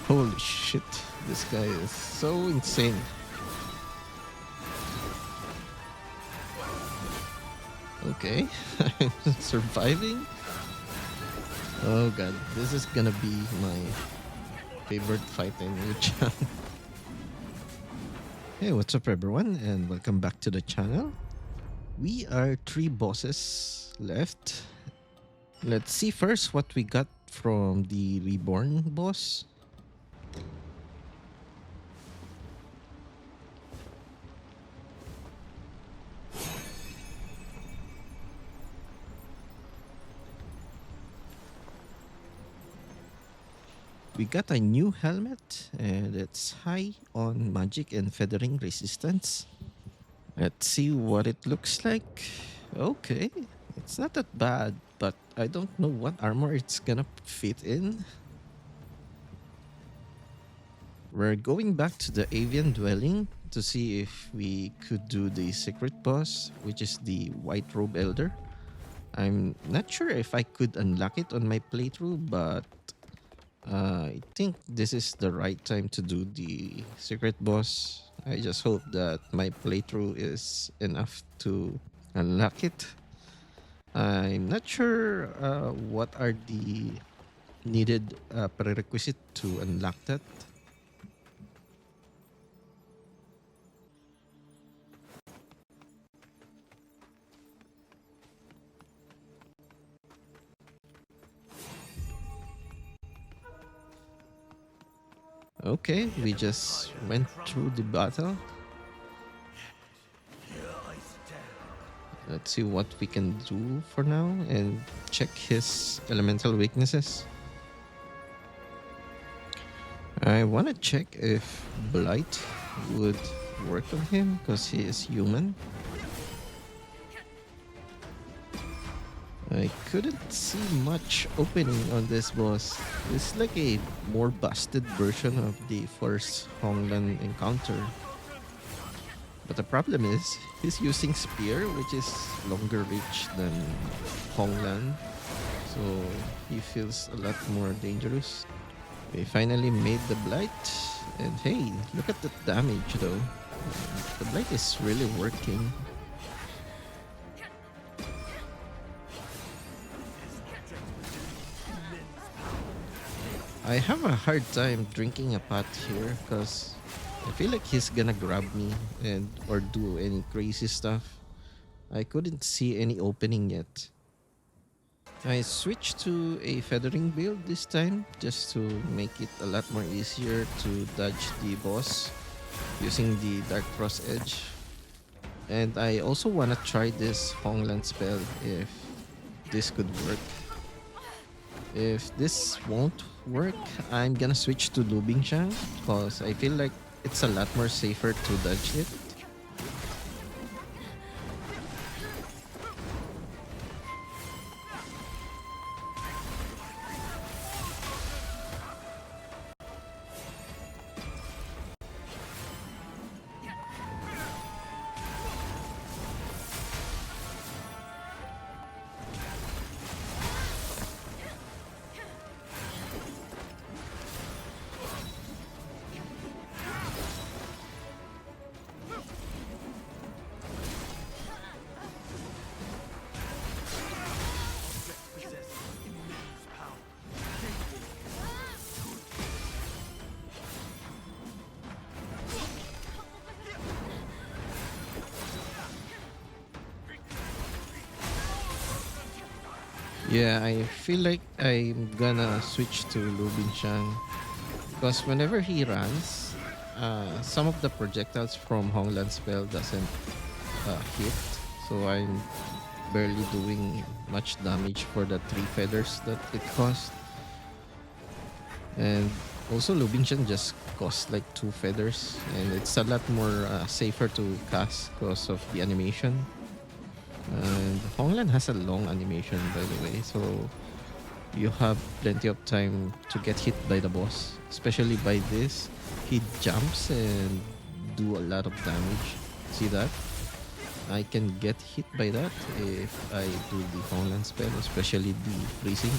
Holy shit, this guy is so insane. Okay, I'm surviving. Oh god, this is gonna be my favorite fight in Wuchang. Hey, what's up everyone and welcome back to the channel. We are 3 bosses left. Let's see first what we got from the reborn boss. We got a new helmet and it's high on magic and feathering resistance. Let's see what it looks like. Okay, it's not that bad, but I don't know what armor it's gonna fit in. We're going back to the avian dwelling to see if we could do the secret boss, which is the white robe elder. I'm not sure if I could unlock it on my playthrough, but I think this is the right time to do the secret boss. I just hope that my playthrough is enough to unlock it. I'm not sure what are the needed prerequisite to unlock that. Okay, we just went through the battle. Let's see what we can do for now and check his elemental weaknesses. I want to check if Blight would work on him because he is human. I couldn't see much opening on this boss. It's like a more busted version of the first Honglan encounter. But the problem is, he's using spear, which is longer reach than Honglan. So he feels a lot more dangerous. We finally made the Blight. And hey, look at the damage though. The Blight is really working. I have a hard time drinking a pot here because I feel like he's gonna grab me and or do any crazy stuff. I couldn't see any opening yet. I switched to a feathering build this time just to make it a lot more easier to dodge the boss using the Dark Frost Edge. And I also wanna try this Hongland spell if this could work. If this won't work, I'm gonna switch to Wuchang because I feel like it's a lot more safer to dodge it. Yeah, I feel like I'm gonna switch to Wuchang because whenever he runs, some of the projectiles from Hongland spell doesn't hit, so I'm barely doing much damage for the 3 feathers that it cost. And also Wuchang just costs like 2 feathers and it's a lot more safer to cast because of the animation. And Honglan has a long animation, by the way, so you have plenty of time to get hit by the boss. Especially by this, he jumps and do a lot of damage. See that? I can get hit by that if I do the Honglan spell, especially the freezing.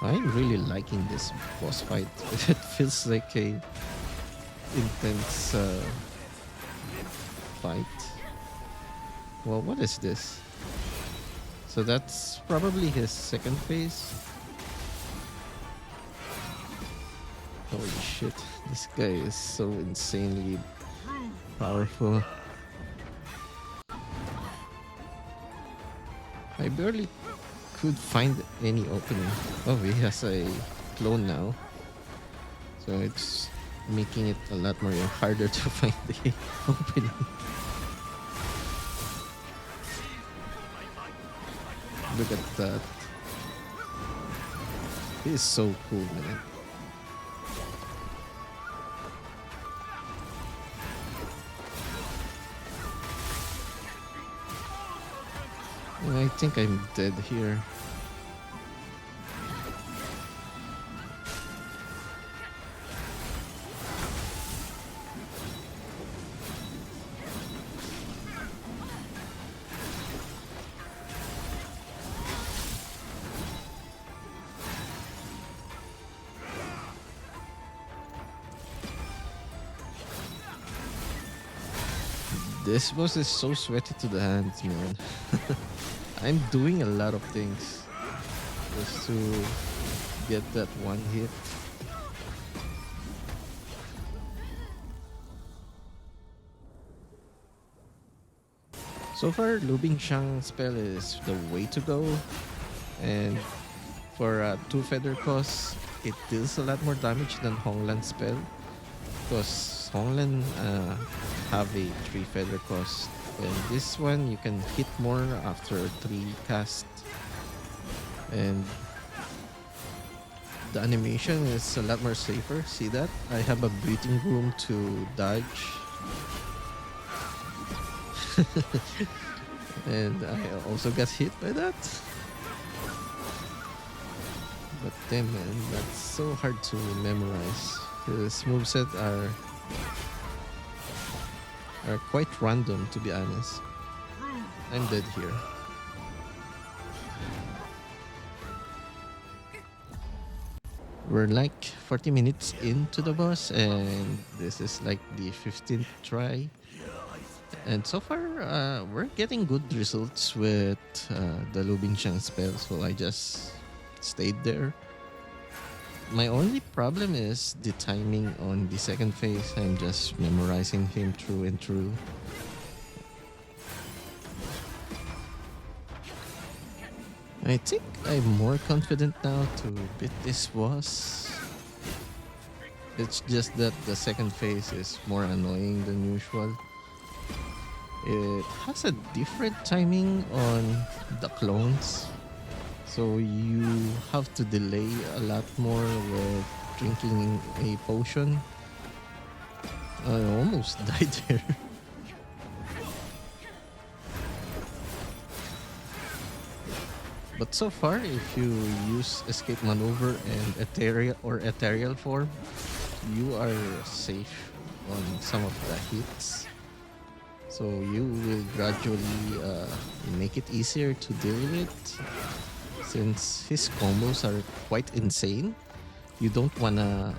I'm really liking this boss fight. It feels like a intense fight. Well, what is this? So that's probably his second phase. Holy shit, this guy is so insanely powerful. I barely could find any opening. Oh, he has a clone now. So it's making it a lot more harder to find the opening. Look at that. He is so cool, man. I think I'm dead here. This boss is so sweaty to the hands, man. I'm doing a lot of things just to get that one hit. So far, Wuchang spell is the way to go. And for 2 feather cost, it deals a lot more damage than Honglan spell. Because Honglan have a 3 feather cost. And this one, you can hit more after 3 cast. And the animation is a lot more safer. See that? I have a breathing room to dodge. And I also got hit by that. But damn, man, that's so hard to memorize. His moveset are quite random, to be honest. I'm dead here. We're like 40 minutes into the boss, and this is like the 15th try. And so far, we're getting good results with the Wuchang spell, so I just stayed there. My only problem is the timing on the second phase. I'm just memorizing him through and through. I think I'm more confident now to beat this boss. It's just that the second phase is more annoying than usual. It has a different timing on the clones. So you have to delay a lot more with drinking a potion. I almost died there. But so far, if you use escape maneuver and ethereal form, you are safe on some of the hits. So you will gradually make it easier to deal with. Since his combos are quite insane, you don't want to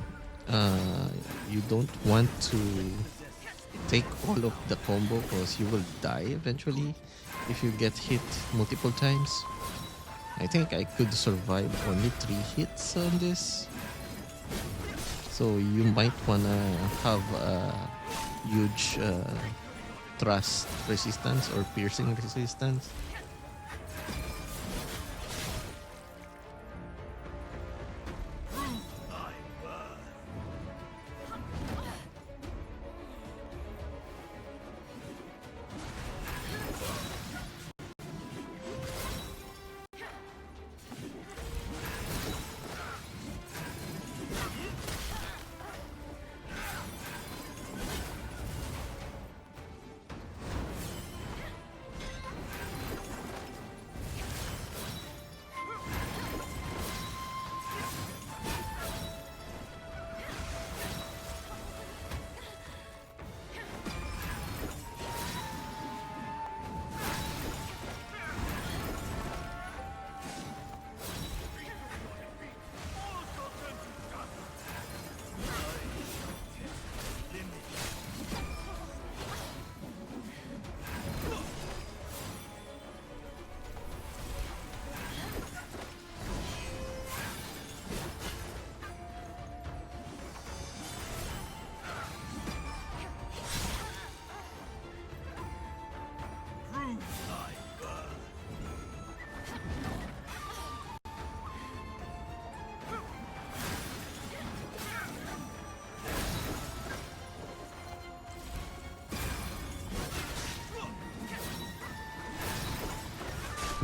take all of the combo because you will die eventually if you get hit multiple times. I think I could survive only 3 hits on this. So you might wanna have a huge thrust resistance or piercing resistance.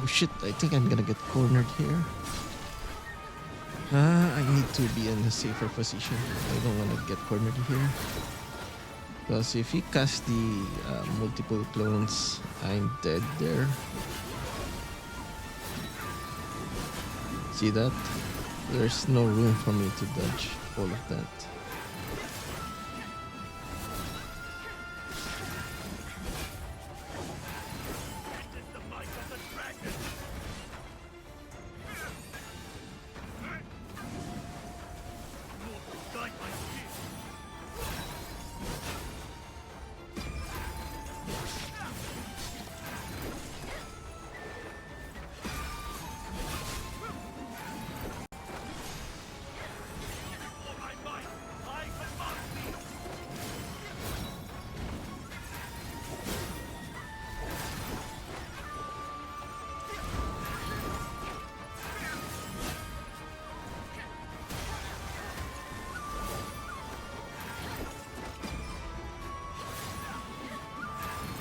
Oh shit, I think I'm gonna get cornered here. I need to be in a safer position. I don't want to get cornered here. Because if he casts the multiple clones, I'm dead there. See that? There's no room for me to dodge all of that.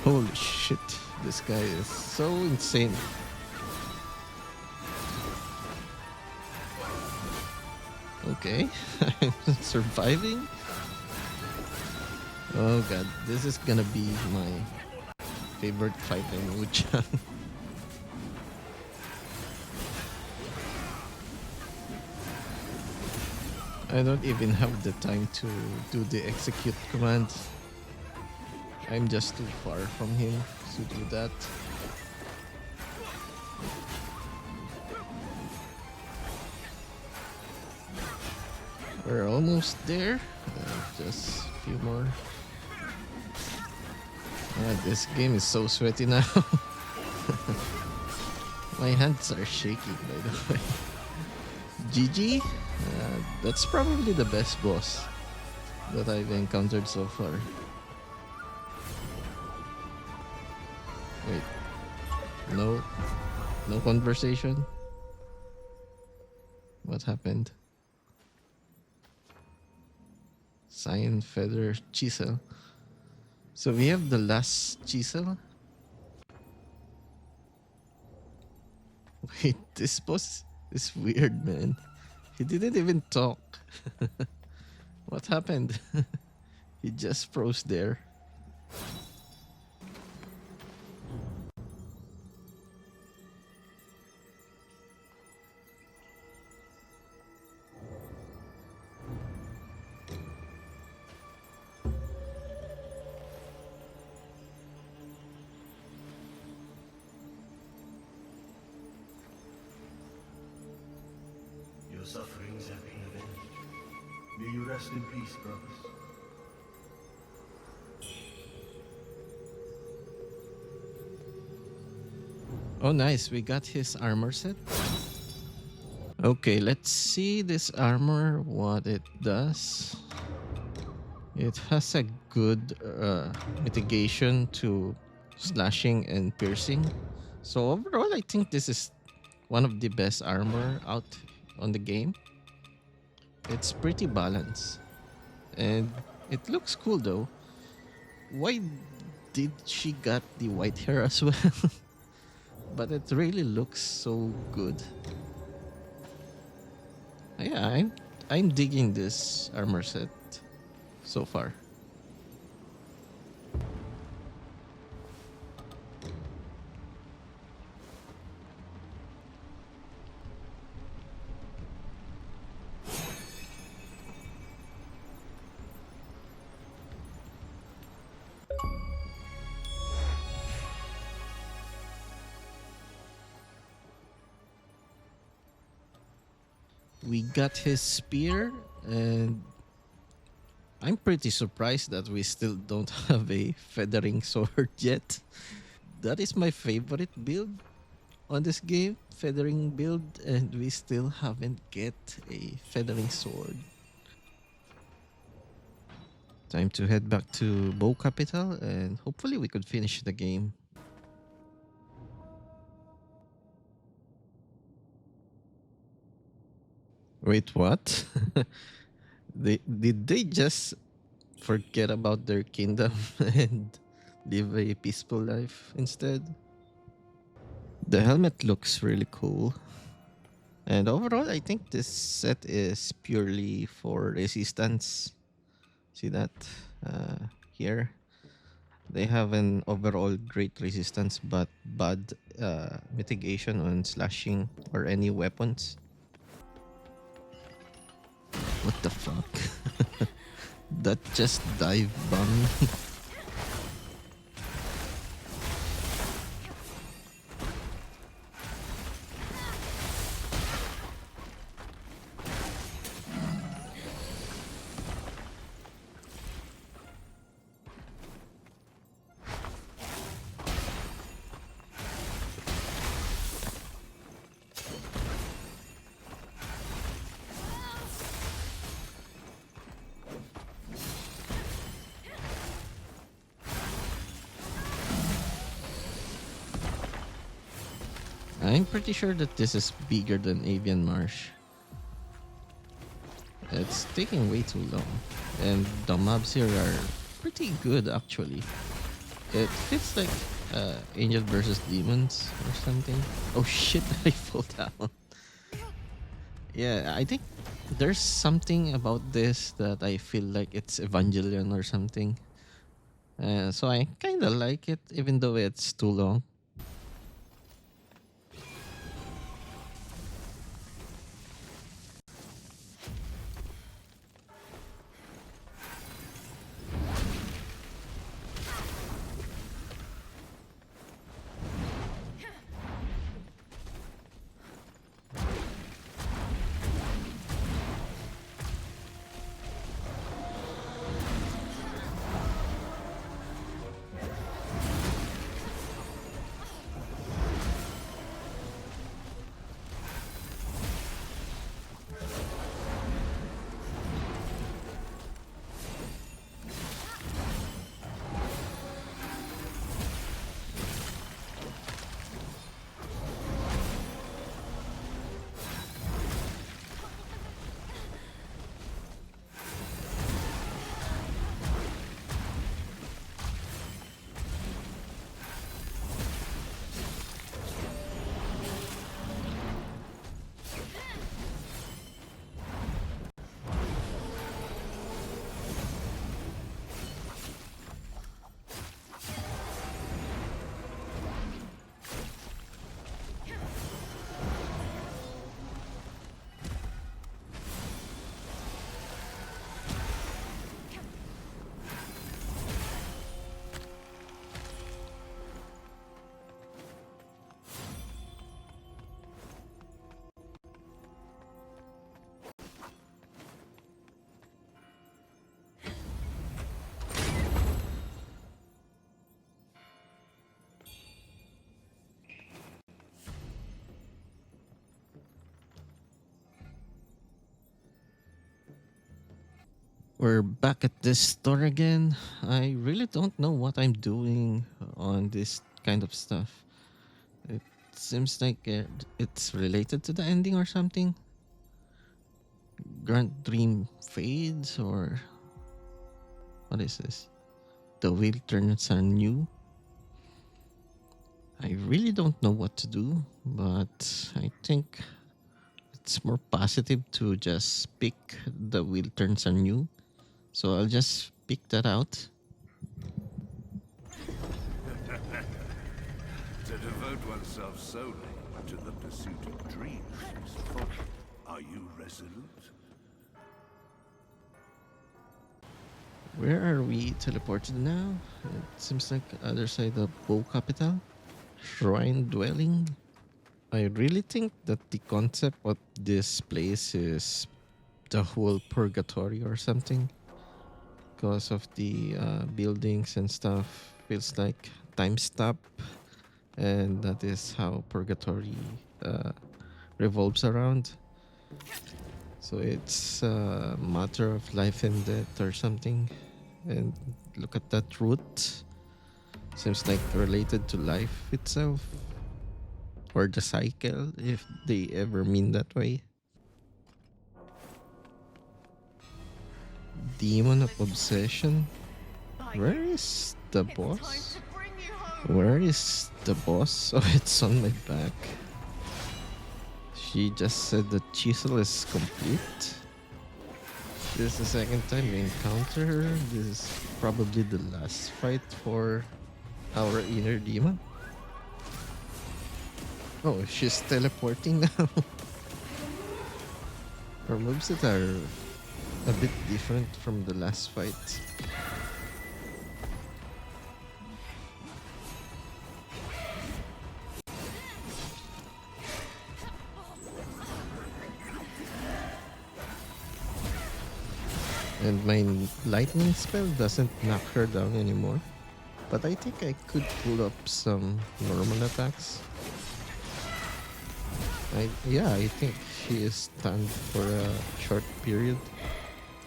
Holy shit, this guy is so insane. Okay, I'm surviving. Oh god, this is gonna be my favorite fight in Wuchang. I don't even have the time to do the execute command. I'm just too far from him to do that. We're almost there. Just a few more. This game is so sweaty now. My hands are shaking, by the way. GG. That's probably the best boss that I've encountered so far. Wait. No. No conversation? What happened? Cyan Feather Chisel. So we have the last chisel. Wait, this boss is weird, man. He didn't even talk. What happened? He just froze there. Your sufferings have been avenged. May you rest in peace, brothers. Oh, nice. We got his armor set. Okay, let's see this armor, what it does. It has a good mitigation to slashing and piercing. So overall, I think this is one of the best armor out on the game. It's pretty balanced. And it looks cool though. Why did she got the white hair as well? But it really looks so good. Yeah, I'm digging this armor set so far. We got his spear, and I'm pretty surprised that we still don't have a feathering sword yet. That is my favorite build on this game, feathering build, and we still haven't get a feathering sword. Time to head back to Bow Capital, and hopefully we could finish the game. Wait, what? Did they just forget about their kingdom and live a peaceful life instead? The helmet looks really cool. And overall, I think this set is purely for resistance. See that here? They have an overall great resistance but bad mitigation on slashing or any weapons. What the fuck? That just dive bomb. I'm pretty sure that this is bigger than Avian Marsh. It's taking way too long. And the mobs here are pretty good actually. It feels like Angel versus Demons or something. Oh shit, I fall down. Yeah, I think there's something about this that I feel like it's Evangelion or something. So I kind of like it even though it's too long. We're back at this store again. I really don't know what I'm doing on this kind of stuff. It seems like it's related to the ending or something. Grand Dream fades or what is this? The wheel turns are new. I really don't know what to do, but I think it's more positive to just pick the wheel turns are new. So I'll just pick that out. To devote oneself solely to the pursuit of dreams is folly. Are you resolute? Where are we teleported now? It seems like other side of Bow Capital. Shrine Dwelling. I really think that the concept of this place is the whole purgatory or something. Because of the buildings and stuff. Feels like time stop. And that is how purgatory revolves around. So it's a matter of life and death or something. And look at that root. Seems like related to life itself. Or the cycle, if they ever mean that way. Demon of Obsession. Where is the boss? Where is the boss? Oh, it's on my back. She just said the chisel is complete. This is the second time we encounter her. This is probably the last fight for our inner demon. Oh, she's teleporting now. Her moveset are a bit different from the last fight. And my lightning spell doesn't knock her down anymore. But I think I could pull up some normal attacks. I think she is stunned for a short period.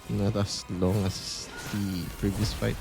Not as long as the previous fight.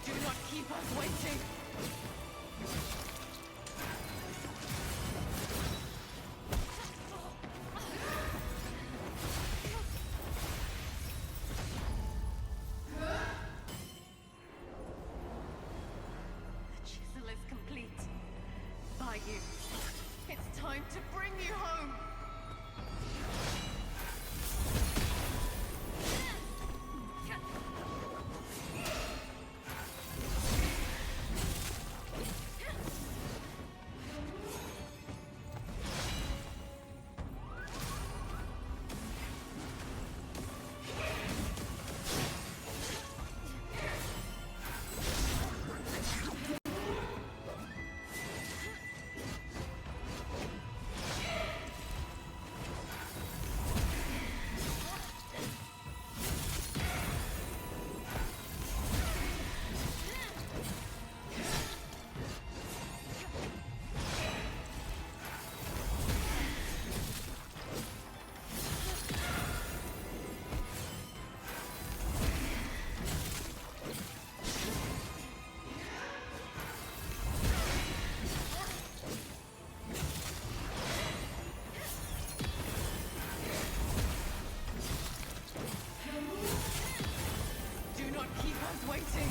Do not keep us waiting. The chisel is complete. By you. It's time to bring you home. Do not keep us waiting.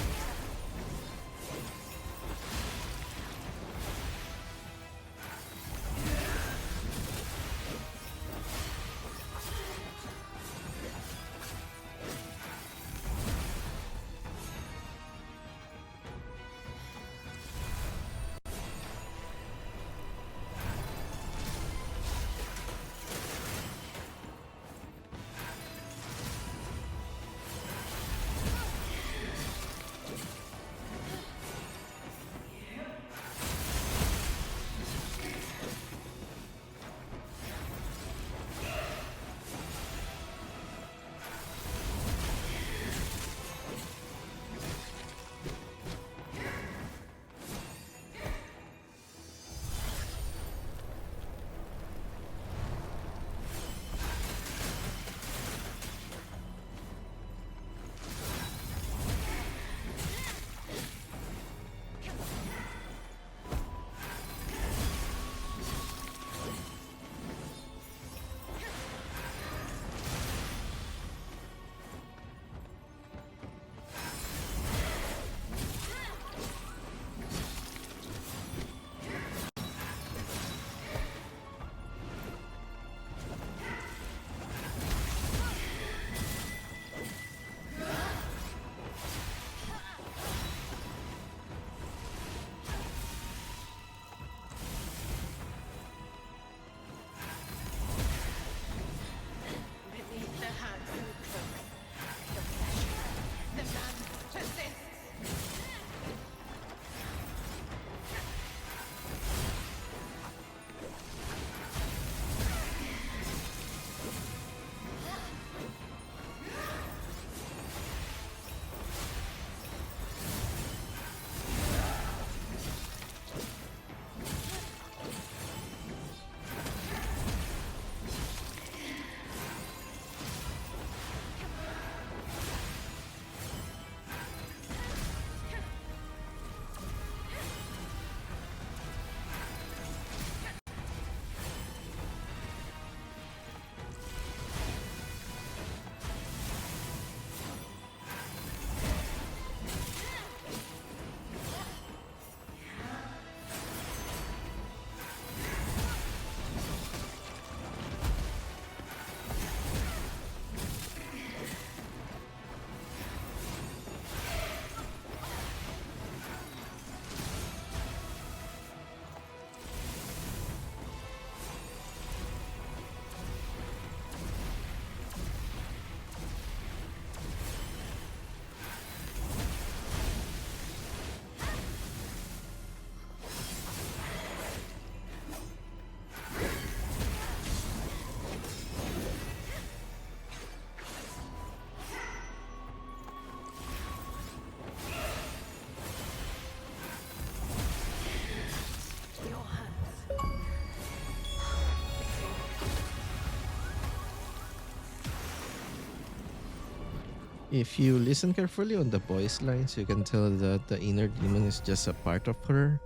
If you listen carefully on the voice lines, you can tell that the inner demon is just a part of her,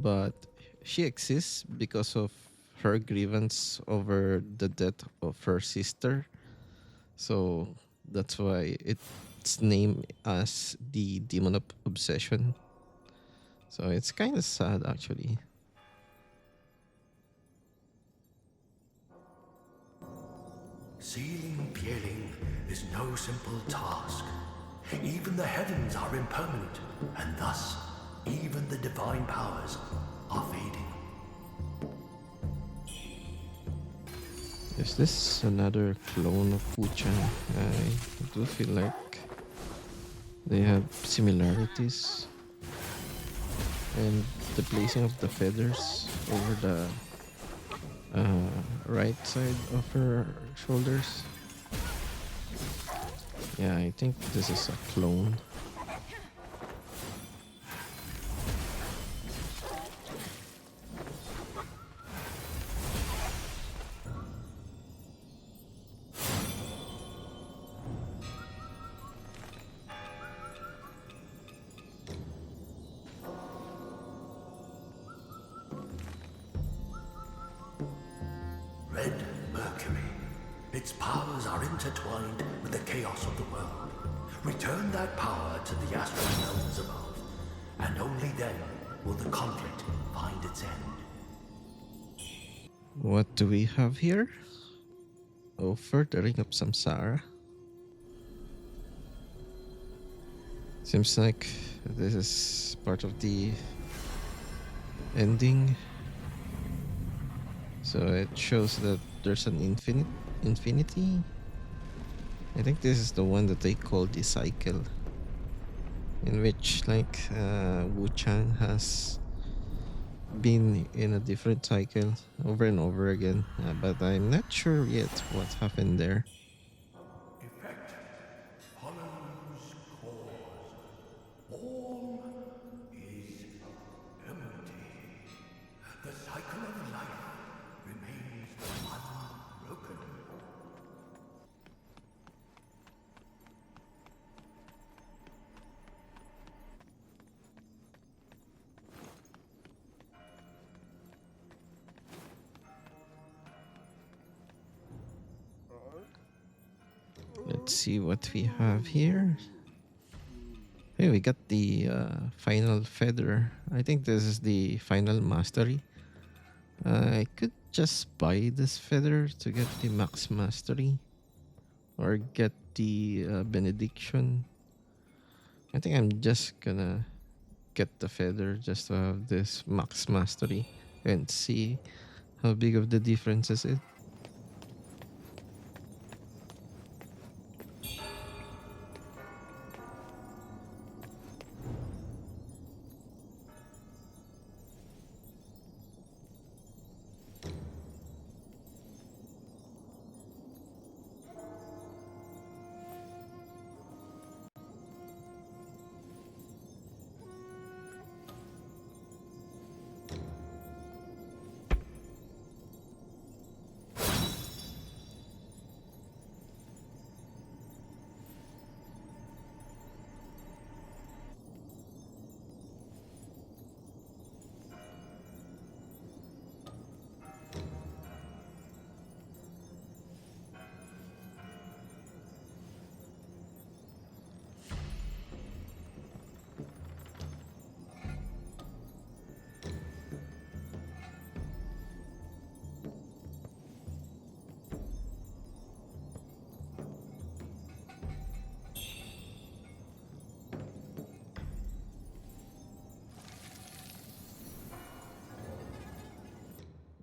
but she exists because of her grievance over the death of her sister. So that's why it's named as the demon of obsession. So it's kind of sad actually. Sealing Pierling is no simple task. Even the heavens are impermanent, and thus, even the divine powers are fading. Is this another clone of Wuchang? I do feel like they have similarities. And the placing of the feathers over the right side of her shoulders. Yeah, I think this is a clone. Red Mercury. Its powers are intertwined with the chaos of the world. Return that power to the astral realms above, and only then will the conflict find its end. What do we have here? Oh, furthering of Samsara. Seems like this is part of the ending. So it shows that there's an infinity. I think this is the one that they call the cycle, in which like Wuchang has been in a different cycle over and over again, but I'm not sure yet what happened there. Effect follows cause. All is empty. The cycle of life remains unbroken. Let's see what we have here. Hey, we got the final feather. I think this is the final mastery. I could just buy this feather to get the max mastery, or get the benediction. I think I'm just gonna get the feather just to have this max mastery and see how big of the difference is it.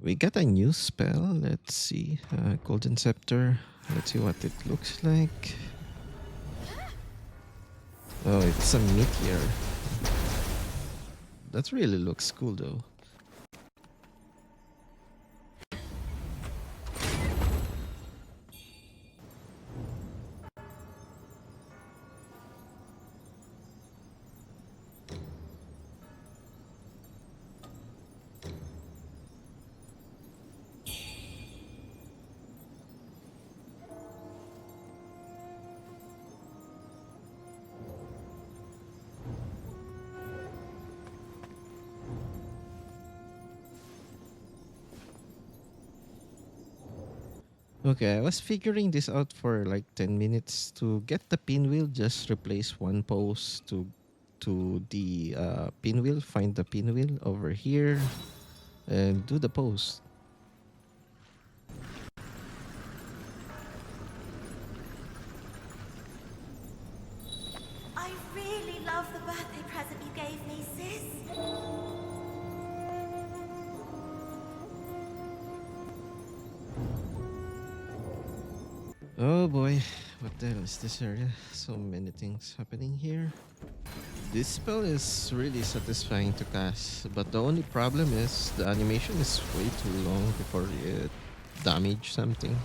We got a new spell. Let's see. Golden Scepter. Let's see what it looks like. Oh, it's a meteor. That really looks cool though. Okay, I was figuring this out for like 10 minutes. To get the pinwheel, just replace one post to the pinwheel, find the pinwheel over here and do the post. I really love the birthday present you gave me, sis. Oh boy, what the hell is this area? So many things happening here. This spell is really satisfying to cast, but the only problem is the animation is way too long before it damage something.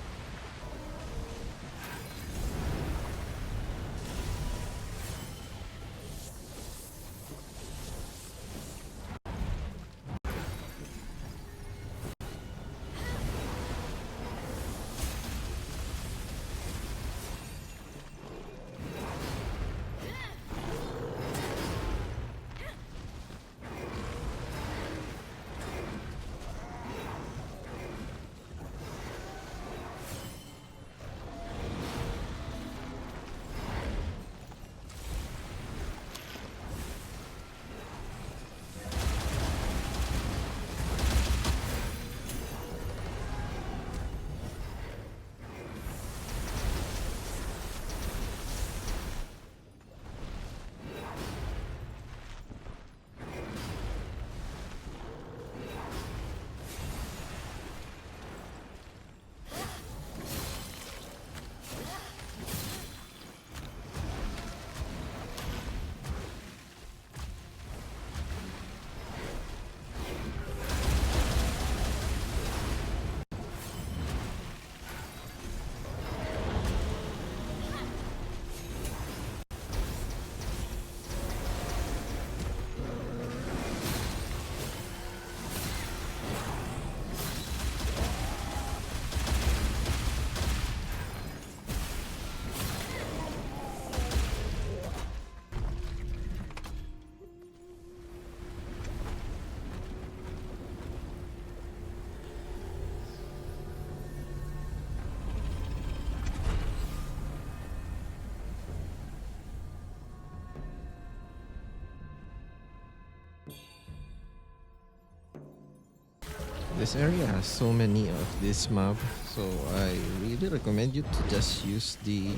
This area has so many of this mob, so I really recommend you to just use the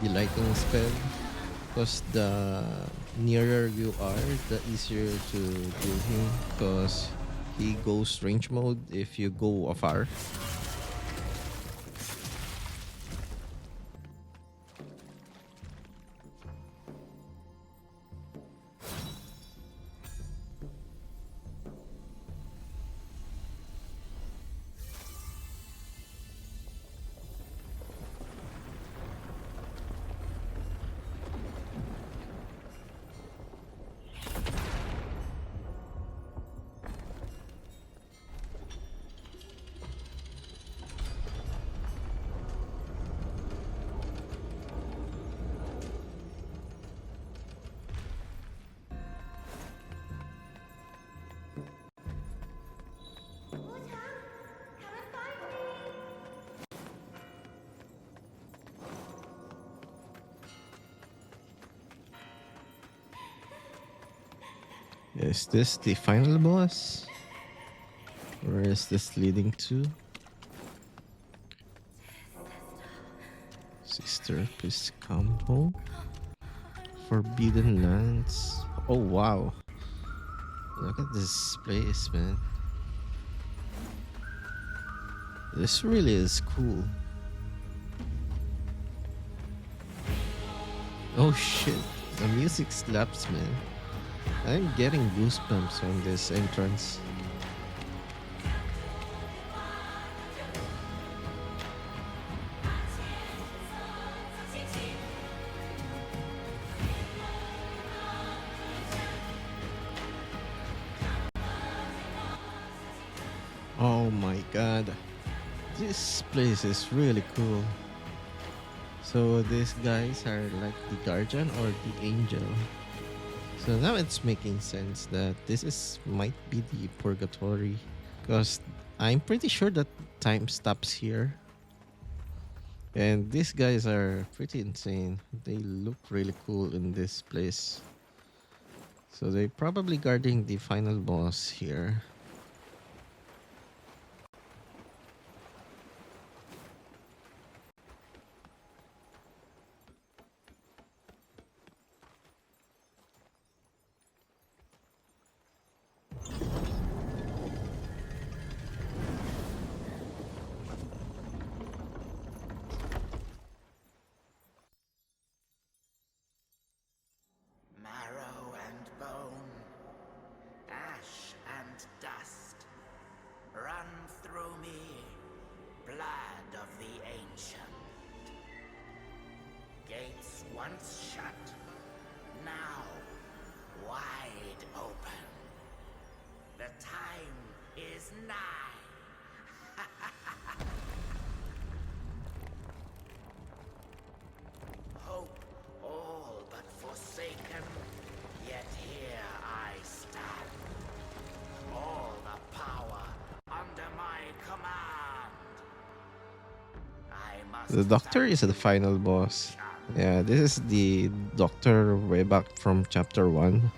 lighting spell, because the nearer you are, the easier to kill him, because he goes range mode if you go afar. Wuchang, come and find me. Is this the final boss? Where is this leading to? Sister, please come home. Forbidden lands. Oh wow. Look at this place, man. This really is cool. Oh shit. The music slaps, man. I'm getting goosebumps on this entrance. Oh my god. This place is really cool. So these guys are like the guardian or the angel. So now it's making sense that this is might be the purgatory, because I'm pretty sure that time stops here. And these guys are pretty insane. They look really cool in this place. So they're probably guarding the final boss here. Marrow and bone, ash and dust, run through me, blood of the ancient. Gates once shut, now wide open. The time is nigh. Hope all but forsaken, yet here I stand. All the power under my command. I must The doctor is the final boss. Yeah, this is the doctor way back from chapter 1.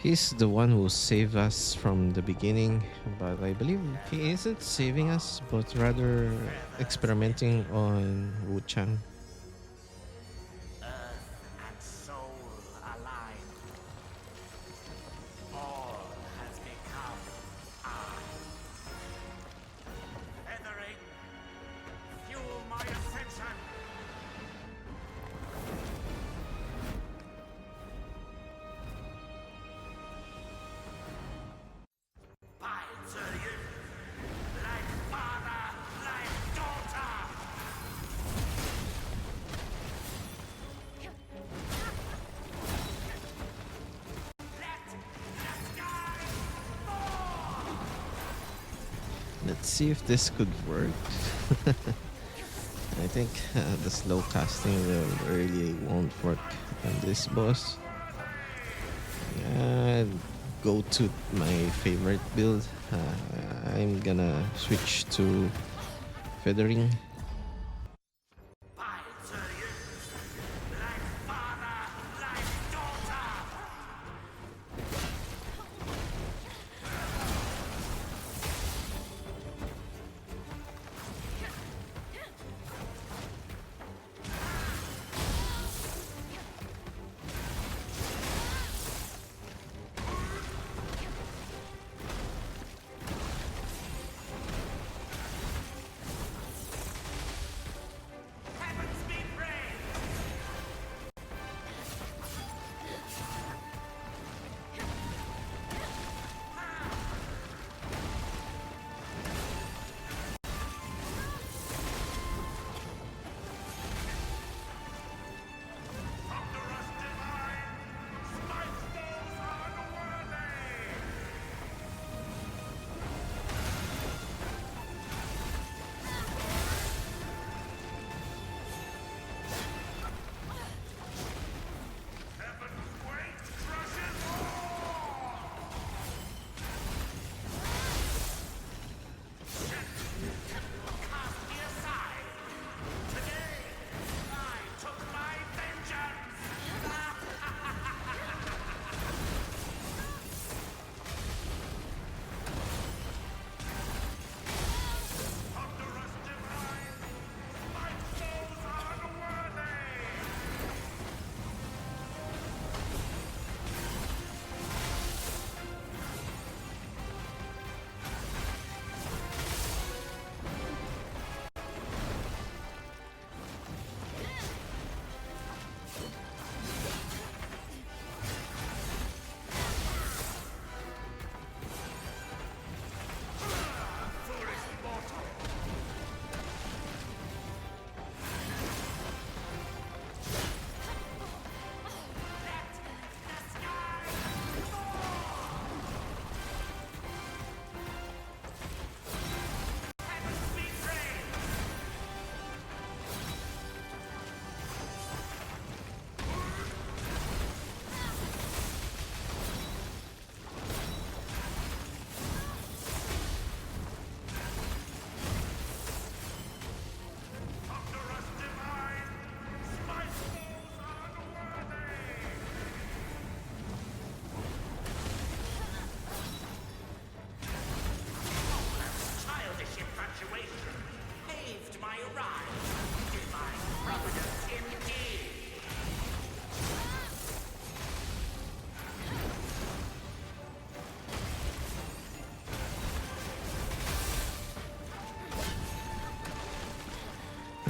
He's the one who saved us from the beginning, but I believe he isn't saving us, but rather experimenting on Wuchang. earth and soul aligned. All has become I. Feathering, fuel my ascension. By Zhao Yun, like father, like daughter. Let the sky fall. Let's see if this could work. I think the slow casting really won't work on this boss. Go to my favorite build. I'm gonna switch to feathering. By Zhao Yun, like father, like daughter.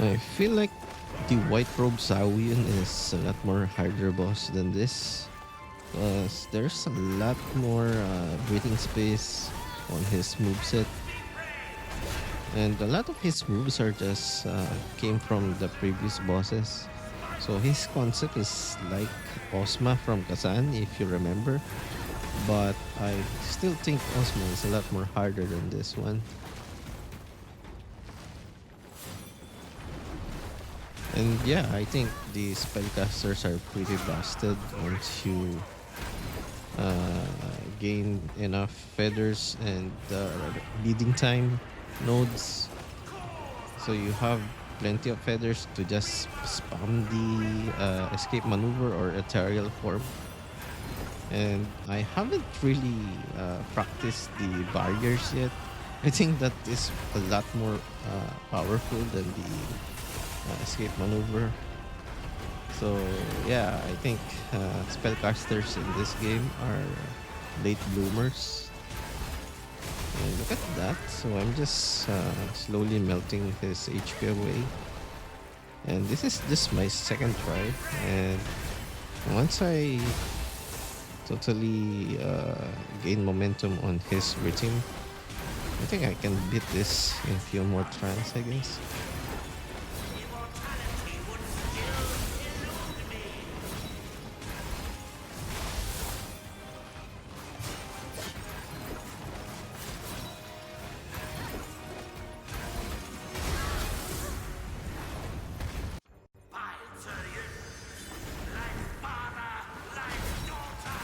I feel like the White Robe Zhao Yun is a lot more harder boss than this. Plus, there's a lot more breathing space on his moveset. And a lot of his moves are just came from the previous bosses. So his concept is like Ozma from Kazan, if you remember. But I still think Ozma is a lot more harder than this one. And yeah, I think the spellcasters are pretty busted once you uh, gain enough feathers and leading time nodes. So you have plenty of feathers to just spam the escape maneuver or ethereal form. And I haven't really practiced the barriers yet. I think that is a lot more powerful than the escape maneuver. So yeah, I think spellcasters in this game are late bloomers. And look at that. So I'm just slowly melting his HP away. And this is just my second try. And once I totally gain momentum on his rhythm, I think I can beat this in a few more tries, I guess. I'll tell you. Like father, like daughter.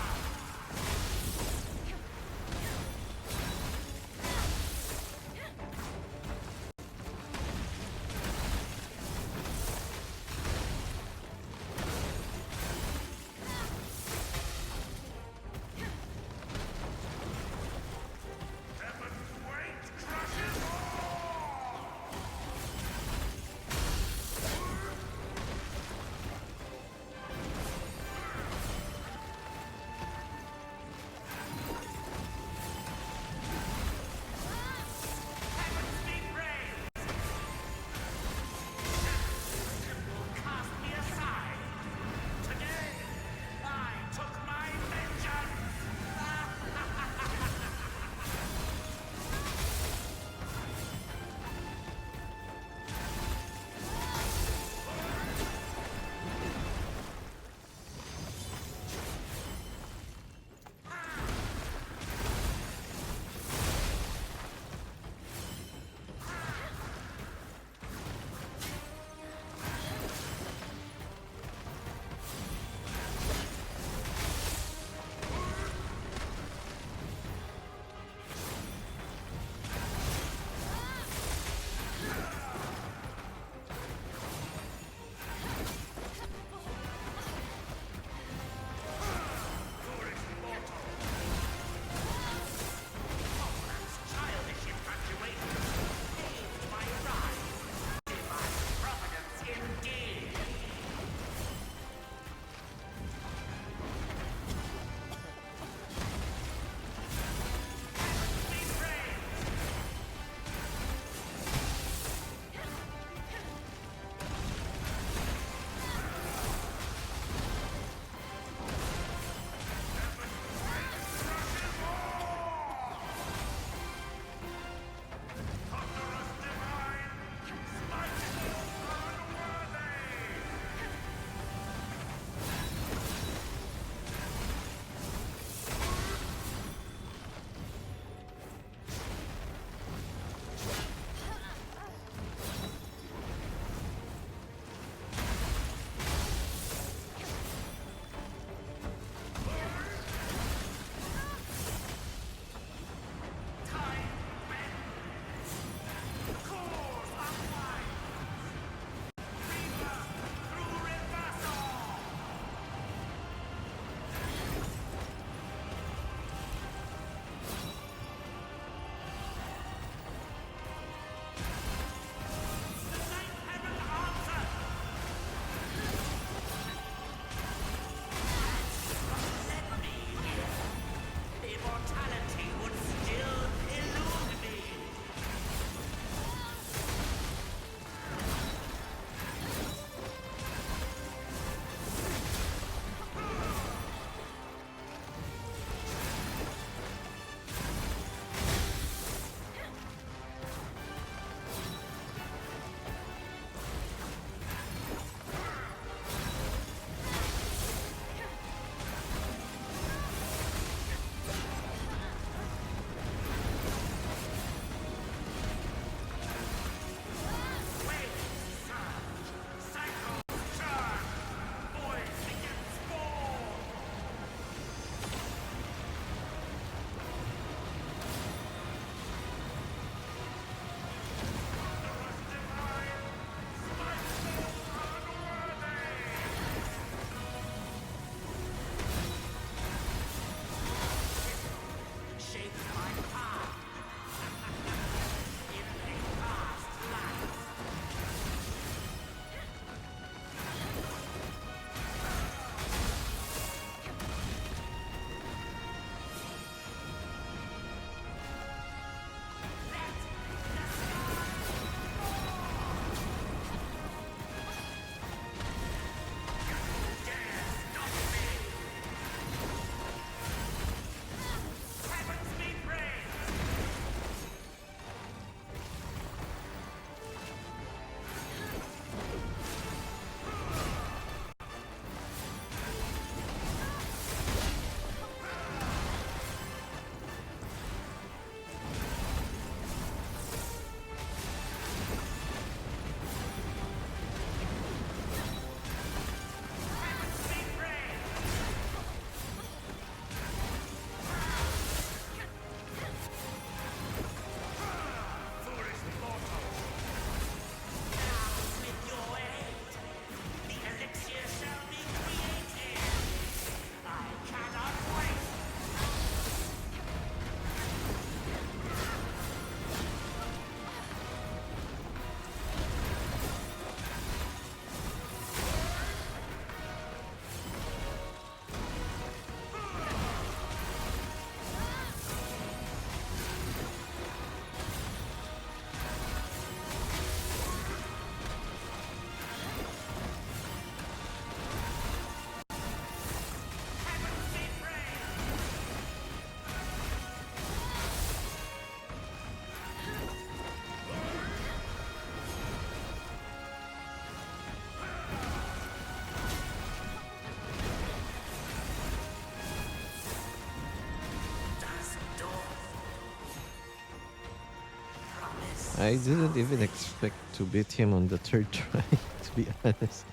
I didn't even expect to beat him on the third try, to be honest.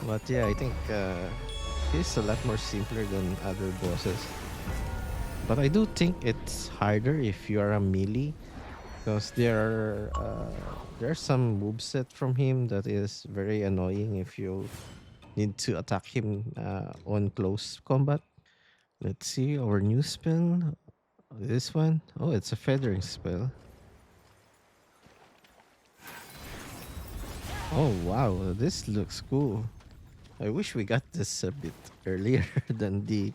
But yeah, I think he's a lot more simpler than other bosses. But I do think it's harder if you are a melee because there's some moveset from him that is very annoying if you need to attack him on close combat. Let's see our new spell. This one, oh, it's a feathering spell. Oh wow, this looks cool. I wish we got this a bit earlier than the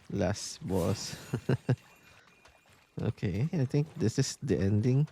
last boss. Okay, I think this is the ending.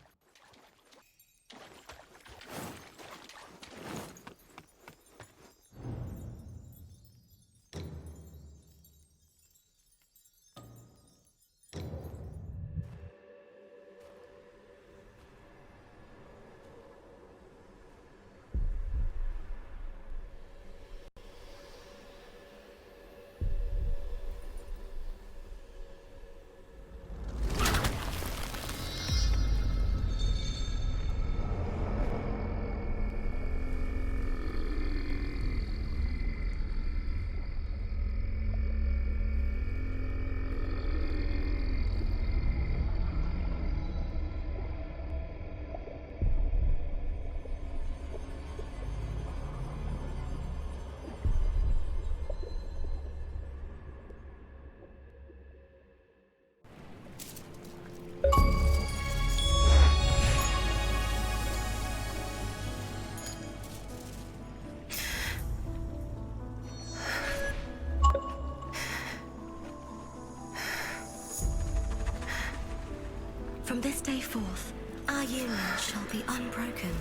From this day forth, our union shall be unbroken.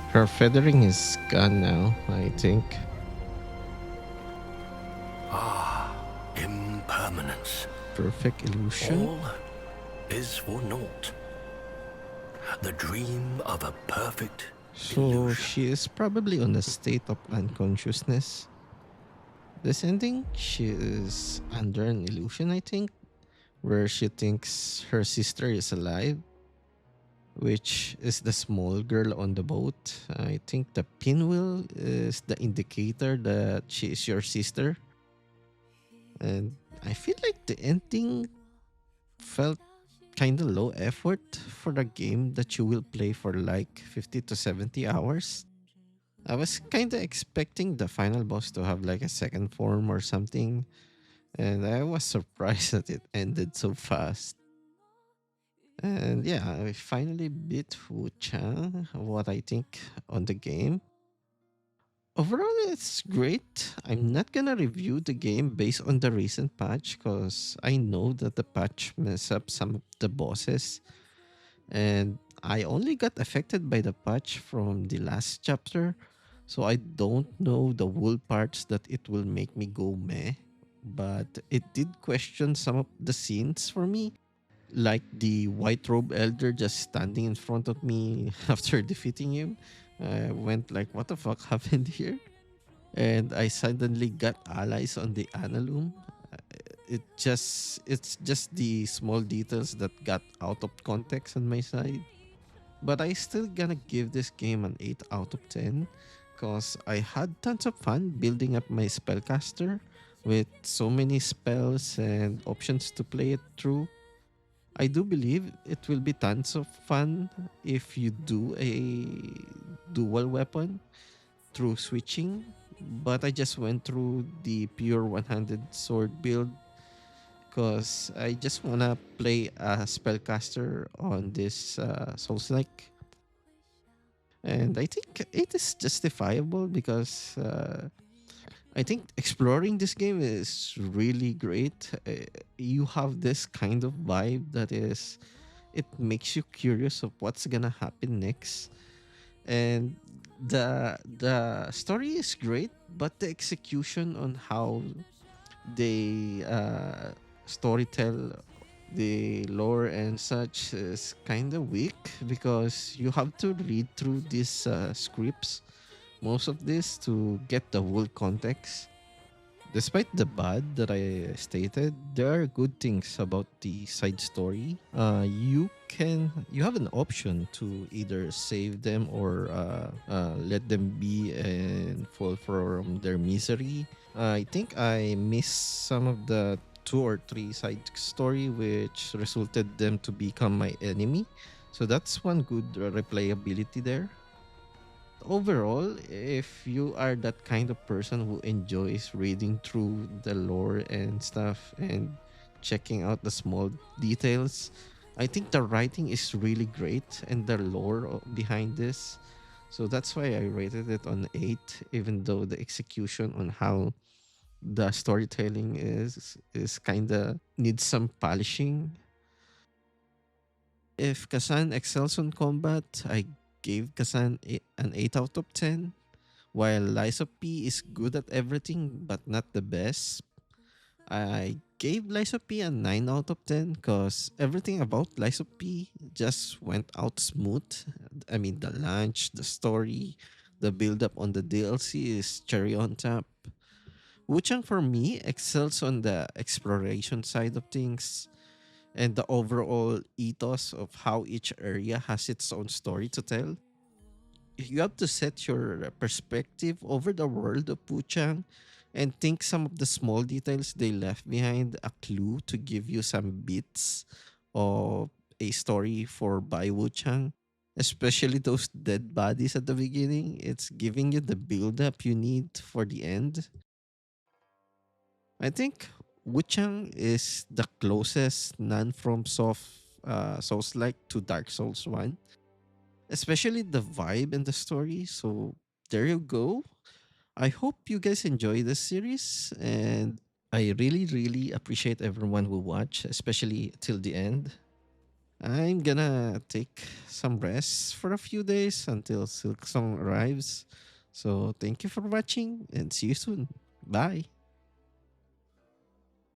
Her feathering is gone now, I think. Impermanence. Perfect illusion. All is for naught. The dream of a perfect So illusion. she is probably on a state of unconsciousness. This ending, she is under an illusion, I think, where she thinks her sister is alive, which is the small girl on the boat. I think the pinwheel is the indicator that she is your sister. And I feel like the ending felt kind of low effort for the game that you will play for like 50 to 70 hours. I was kind of expecting the final boss to have like a second form or something, and I was surprised that it ended so fast. And yeah, I finally beat Wuchang, what I think on the game. Overall, it's great. I'm not gonna review the game based on the recent patch because I know that the patch messed up some of the bosses, and I only got affected by the patch from the last chapter, so I don't know the wool parts that it will make me go meh. But it did question some of the scenes for me, like the white robe elder just standing in front of me after defeating him. I went like, what the fuck happened here? And I suddenly got allies on the Analum. It's just the small details that got out of context on my side. But I still gonna give this game an 8 out of 10 because I had tons of fun building up my spellcaster with so many spells and options to play it through. I do believe it will be tons of fun if you do a dual weapon through switching, but I just went through the pure one-handed sword build because I just wanna play a spellcaster on this Souls-like, and I think it is justifiable because I think exploring this game is really great. You have this kind of vibe that is, it makes you curious of what's gonna happen next, and the story is great, but the execution on how they storytell the lore and such is kind of weak because you have to read through these scripts, most of this, to get the whole context. Despite the bad that I stated, there are good things about the side story. You have an option to either save them or let them be and fall from their misery. I think I missed some of the two or three side story which resulted them to become my enemy. So that's one good replayability there. Overall, if you are that kind of person who enjoys reading through the lore and stuff and checking out the small details, I think the writing is really great and the lore behind this. So that's why I rated it on 8, even though the execution on how the storytelling is kind of needs some polishing. If Kazan excels on combat, I gave Kazan an 8 out of 10. While Lies of P is good at everything but not the best, I gave Lies of P a 9 out of 10 because everything about Lies of P just went out smooth. I mean, the launch, the story, the build up on the DLC is cherry on top. Wuchang for me excels on the exploration side of things and the overall ethos of how each area has its own story to tell. You have to set your perspective over the world of Wuchang and think some of the small details they left behind a clue to give you some bits of a story for Bai Wuchang. Especially those dead bodies at the beginning. It's giving you the build up you need for the end. I think Wuchang is the closest non from soft Souls like to Dark Souls 1, especially the vibe and the story. So there you go. I hope you guys enjoy this series, and I really, really appreciate everyone who watched, especially till the end. I'm gonna take some rest for a few days until Silk Song arrives. So thank you for watching and see you soon. Bye.